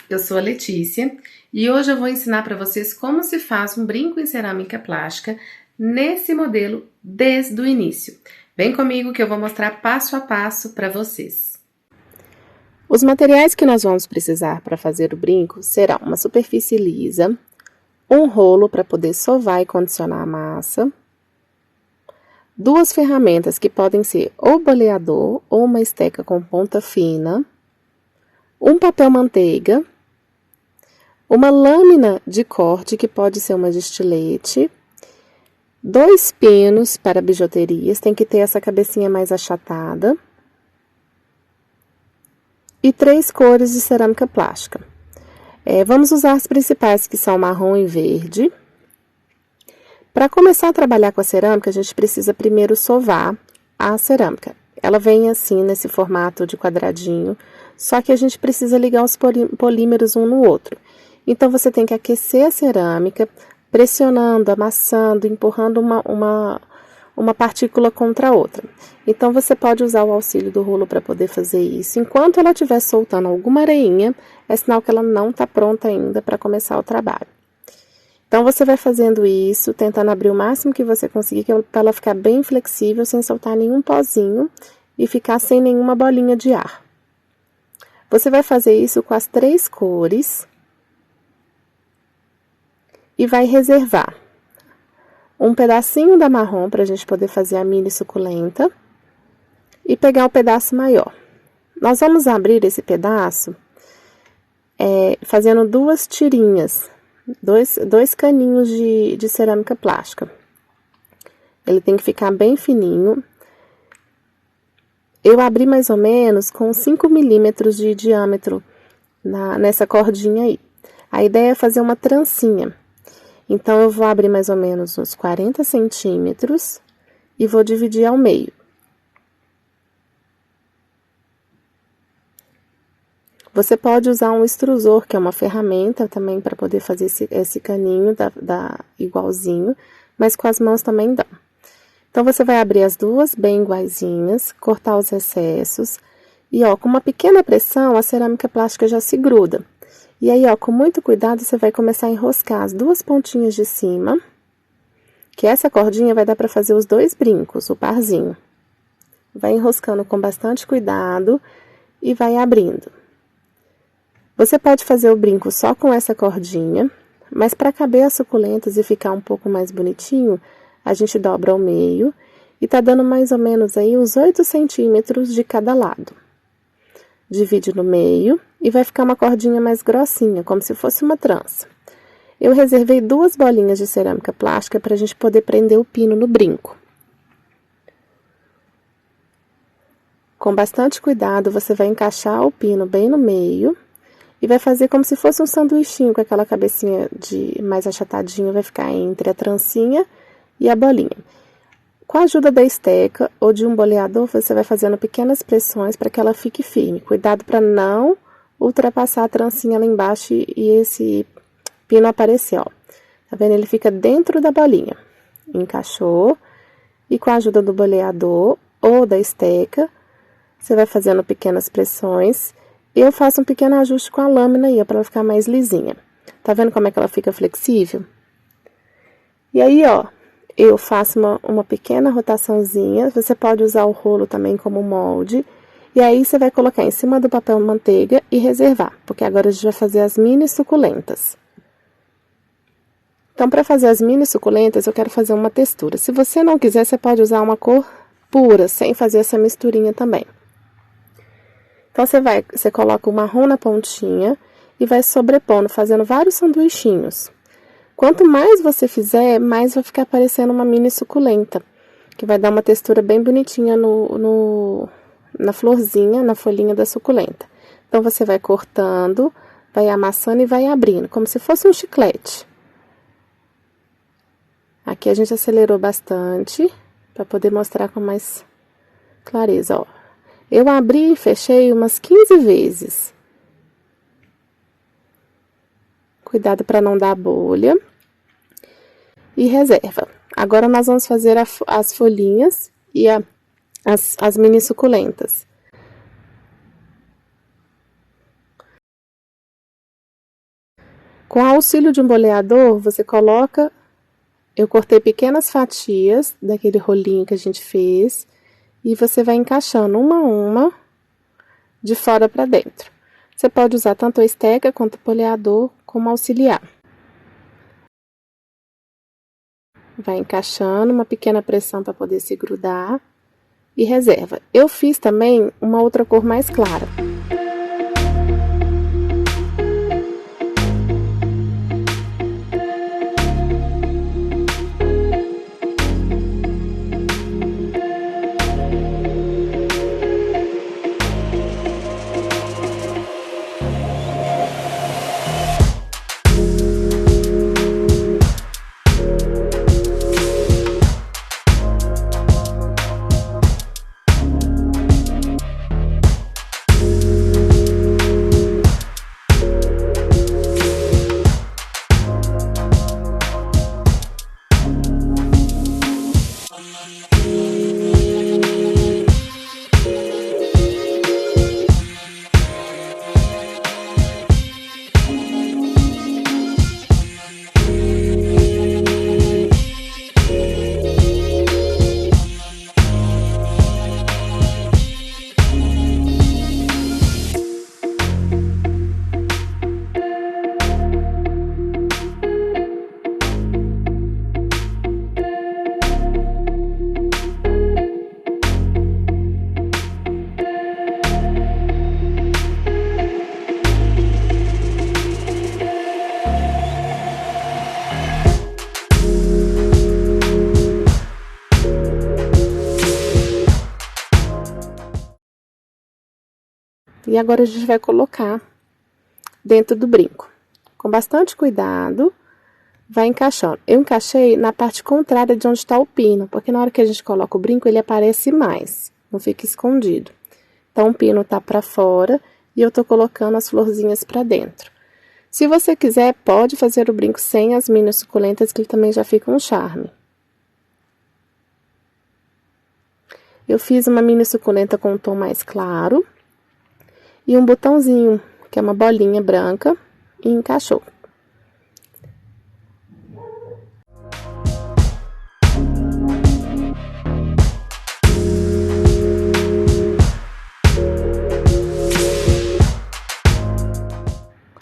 eu sou a Letícia e hoje eu vou ensinar para vocês como se faz um brinco em cerâmica plástica nesse modelo desde o início. Vem comigo que eu vou mostrar passo a passo para vocês. Os materiais que nós vamos precisar para fazer o brinco serão uma superfície lisa, um rolo para poder sovar e condicionar a massa, duas ferramentas que podem ser ou boleador ou uma esteca com ponta fina, um papel manteiga, uma lâmina de corte que pode ser uma de estilete, 2 pinos para bijuterias, tem que ter essa cabecinha mais achatada, e 3 cores de cerâmica plástica. Vamos usar as principais, que são marrom e verde. Para começar a trabalhar com a cerâmica, a gente precisa primeiro sovar a cerâmica. Ela vem assim, nesse formato de quadradinho, só que a gente precisa ligar os polímeros um no outro. Então, você tem que aquecer a cerâmica, pressionando, amassando, empurrando uma partícula contra a outra. Então, você pode usar o auxílio do rolo para poder fazer isso. Enquanto ela estiver soltando alguma areinha, é sinal que ela não está pronta ainda para começar o trabalho. Então, você vai fazendo isso, tentando abrir o máximo que você conseguir, para ela ficar bem flexível, sem soltar nenhum pozinho e ficar sem nenhuma bolinha de ar. Você vai fazer isso com as 3 cores e vai reservar um pedacinho da marrom para a gente poder fazer a mini suculenta e pegar o pedaço maior. Nós vamos abrir esse pedaço fazendo 2 tirinhas, dois caninhos de cerâmica plástica. Ele tem que ficar bem fininho. Eu abri mais ou menos com 5 milímetros de diâmetro nessa cordinha aí. A ideia é fazer uma trancinha. Então, eu vou abrir mais ou menos uns 40 centímetros e vou dividir ao meio. Você pode usar um extrusor, que é uma ferramenta também para poder fazer esse caninho igualzinho, mas com as mãos também dá. Então, você vai abrir as duas bem iguaizinhas, cortar os excessos e, ó, com uma pequena pressão, a cerâmica plástica já se gruda. E aí, ó, com muito cuidado, você vai começar a enroscar as 2 pontinhas de cima, que essa cordinha vai dar para fazer os 2 brincos, o parzinho. Vai enroscando com bastante cuidado e vai abrindo. Você pode fazer o brinco só com essa cordinha, mas para caber as suculentas e ficar um pouco mais bonitinho, a gente dobra ao meio e tá dando mais ou menos aí uns 8 centímetros de cada lado. Divide no meio e vai ficar uma cordinha mais grossinha, como se fosse uma trança. Eu reservei 2 bolinhas de cerâmica plástica para a gente poder prender o pino no brinco. Com bastante cuidado, você vai encaixar o pino bem no meio e vai fazer como se fosse um sanduichinho, com aquela cabecinha mais achatadinha, vai ficar entre a trancinha e a bolinha. Com a ajuda da esteca ou de um boleador, você vai fazendo pequenas pressões para que ela fique firme. Cuidado para não ultrapassar a trancinha lá embaixo e esse pino aparecer, ó. Tá vendo? Ele fica dentro da bolinha. Encaixou. E com a ajuda do boleador ou da esteca, você vai fazendo pequenas pressões. Eu faço um pequeno ajuste com a lâmina aí, para ela ficar mais lisinha. Tá vendo como é que ela fica flexível? E aí, ó, eu faço uma pequena rotaçãozinha. Você pode usar o rolo também como molde. E aí, você vai colocar em cima do papel manteiga e reservar, porque agora a gente vai fazer as mini suculentas. Então, para fazer as mini suculentas, eu quero fazer uma textura. Se você não quiser, você pode usar uma cor pura, sem fazer essa misturinha também. Então, você coloca o marrom na pontinha e vai sobrepondo, fazendo vários sanduichinhos. Quanto mais você fizer, mais vai ficar parecendo uma mini suculenta, que vai dar uma textura bem bonitinha na florzinha, na folhinha da suculenta. Então, você vai cortando, vai amassando e vai abrindo, como se fosse um chiclete. Aqui a gente acelerou bastante, para poder mostrar com mais clareza, ó. Eu abri e fechei umas 15 vezes. Cuidado para não dar bolha. E reserva. Agora, nós vamos fazer as folhinhas e as mini suculentas. Com auxílio de um boleador, você coloca... Eu cortei pequenas fatias daquele rolinho que a gente fez e você vai encaixando uma a uma de fora para dentro. Você pode usar tanto a esteca quanto o boleador como auxiliar. Vai encaixando, uma pequena pressão para poder se grudar e reserva. Eu fiz também uma outra cor mais clara. E agora a gente vai colocar dentro do brinco. Com bastante cuidado, vai encaixando. Eu encaixei na parte contrária de onde está o pino, porque na hora que a gente coloca o brinco, ele aparece mais, não fica escondido. Então, o pino tá para fora e eu tô colocando as florzinhas para dentro. Se você quiser, pode fazer o brinco sem as mini suculentas, que ele também já fica um charme. Eu fiz uma mini suculenta com um tom mais claro. E um botãozinho, que é uma bolinha branca, e encaixou.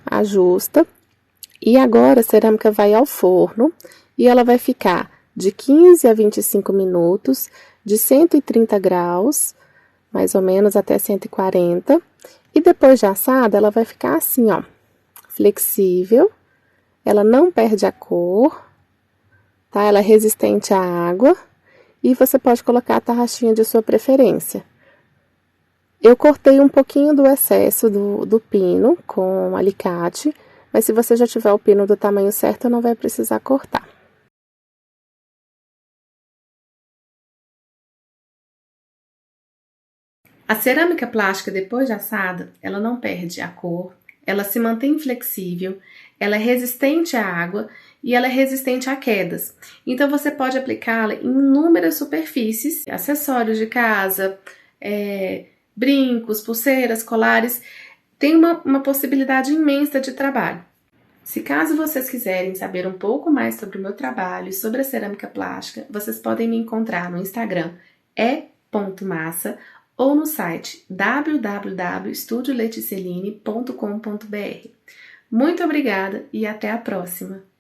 Ajusta. E agora a cerâmica vai ao forno e ela vai ficar de 15 a 25 minutos, de 130 graus, mais ou menos até 140. E depois de assada, ela vai ficar assim, ó, flexível, ela não perde a cor, tá? Ela é resistente à água e você pode colocar a tarraxinha de sua preferência. Eu cortei um pouquinho do excesso do pino com alicate, mas se você já tiver o pino do tamanho certo, não vai precisar cortar. A cerâmica plástica, depois de assada, ela não perde a cor, ela se mantém flexível, ela é resistente à água e ela é resistente a quedas. Então, você pode aplicá-la em inúmeras superfícies, acessórios de casa, brincos, pulseiras, colares, tem uma possibilidade imensa de trabalho. Se caso vocês quiserem saber um pouco mais sobre o meu trabalho e sobre a cerâmica plástica, vocês podem me encontrar no Instagram e.massa ou no site www.estudioleticeline.com.br. Muito obrigada e até a próxima!